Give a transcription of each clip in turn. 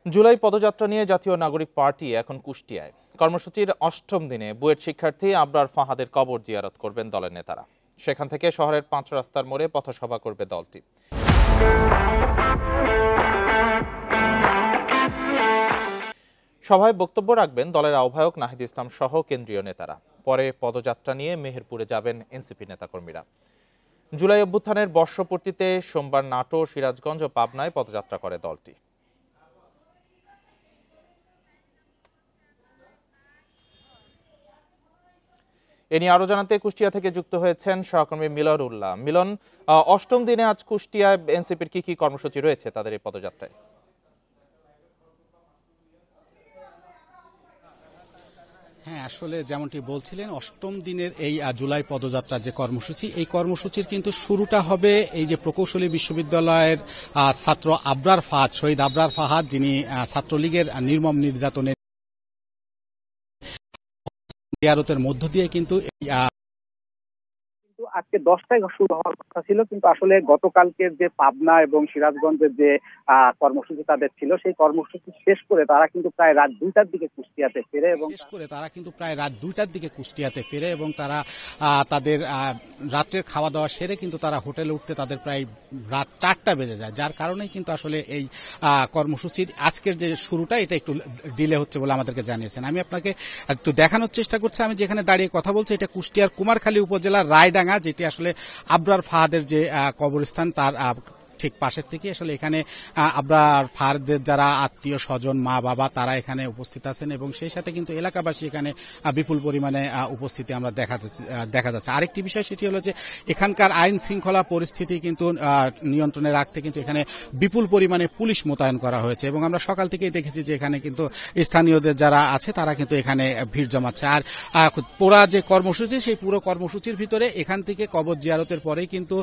জুলাই পদযাত্রা নিয়ে জাতীয় নাগরিক পার্টি এখন কুষ্টিয়ায়। কর্মসূচির অষ্টম দিনে বুয়েট শিক্ষার্থী আবরার ফাহাদের কবর জিয়ারত করবেন দলের নেতারা। সেখান থেকে শহরের 5 রাস্তার মোড়ে পথসভা করবে দলটি। সভায় বক্তব্য রাখবেন দলের আহ্বায়ক নাহিদ ইসলাম সহ কেন্দ্রীয় নেতারা। পরে পদযাত্রা নিয়ে মেহেরপুরে যাবেন এনসিপি নেতাকর্মীরা। জুলাই অভ্যুত্থানের বর্ষপূর্তিতে সোমবার নাটোর, সিরাজগঞ্জ ও পাবনায় পদযাত্রা করে দলটি। এ নিয়ে আরো জানাতে কুষ্টিয়া থেকে যুক্ত হয়েছেন সহকর্মী মিলন উল্লাহ। মিলন, অষ্টম দিনে আজ কুষ্টিয়ায় এনসিপির কি কর্মসূচি রয়েছে তাদের এই পদযাত্রায়? হ্যাঁ, আসলে যেমনটি বলছিলেন, অষ্টম দিনের এই জুলাই পদযাত্রার যে কর্মসূচি, এই কর্মসূচির কিন্তু শুরুটা হবে এই যে প্রকৌশলী বিশ্ববিদ্যালয়ের ছাত্র আবরার ফাহাদ, শহীদ আবরার ফাহাদ, যিনি ছাত্রলীগের নির্মম নির্যাতনের জিয়ারতের মধ্য দিয়ে কিন্তু আজকে 10টায় শুরু হওয়ার কথা ছিল, কিন্তু আসলে গতকালকের যে পাবনা এবং সিরাজগঞ্জের যে কর্মসূচি তাদের ছিল, সেই কর্মসূচি শেষ করে তারা কিন্তু প্রায় রাত 2টার দিকে কুষ্টিয়াতে ফেরে এবং তারা তাদের রাত্রের খাওয়া দাওয়া সেরে কিন্তু তারা হোটেলে উঠতে তাদের প্রায় রাত 4টা বেজে যায়। যার কারণেই কিন্তু আসলে এই কর্মসূচির আজকের যে শুরুটা এটা একটু ডিলে হচ্ছে বলে আমাদেরকে জানিয়েছেন। আমি আপনাকে একটু দেখানোর চেষ্টা করছি। আমি যেখানে দাঁড়িয়ে কথা বলছি, এটা কুষ্টিয়ার কুমারখালী উপজেলার রায়ডাঙ্গা, যেটি আসলে আবরার ফাহাদের যে কবরস্থান তার ঠিক পাশের থেকে আসলে এখানে আবরার ফাহাদের যারা আত্মীয় স্বজন, মা বাবা, তারা এখানে উপস্থিত আছেন এবং সেই সাথে কিন্তু এলাকাবাসী এখানে বিপুল পরিমাণে উপস্থিতি আমরা দেখা যাচ্ছে। আরেকটি বিষয় সেটি হলো যে এখানকার আইন শৃঙ্খলা পরিস্থিতি কিন্তু নিয়ন্ত্রণে রাখতে কিন্তু এখানে বিপুল পরিমাণে পুলিশ মোতায়েন করা হয়েছে এবং আমরা সকাল থেকেই দেখেছি যে এখানে কিন্তু স্থানীয়দের যারা আছে তারা কিন্তু এখানে ভিড় জমাচ্ছে। আর পুরা যে কর্মসূচি, সেই পুরো কর্মসূচির ভিতরে এখান থেকে কবর জিয়ারতের পরেই কিন্তু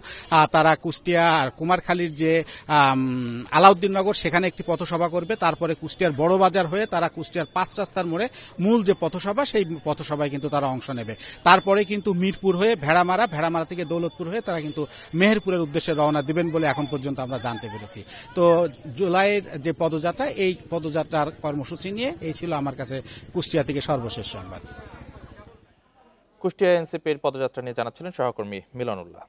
তারা কুষ্টিয়া আর কুমারখালীর যে আলাউদ্দিননগর, সেখানে একটি পথসভা করবে। তারপরে কুষ্টিয়ার বড় বাজার হয়ে তারা কুষ্টিয়ার 5 রাস্তার মোড়ে মূল যে পথসভা, সেই পথসভায় কিন্তু তারা অংশ নেবে। তারপরে কিন্তু মিরপুর হয়ে ভেড়ামারা থেকে দৌলতপুর হয়ে তারা কিন্তু মেহেরপুরের উদ্দেশ্যে রওনা দিবেন বলে এখন পর্যন্ত আমরা জানতে পেরেছি। তো জুলাইয়ের যে পদযাত্রা, এই পদযাত্রার কর্মসূচি নিয়ে এই ছিল আমার কাছে কুষ্টিয়া থেকে সর্বশেষ সংবাদ। কুষ্টিয়া এনসিপির পদযাত্রা নিয়ে জানাচ্ছিলেন সহকর্মী মিলন উল্লাহ।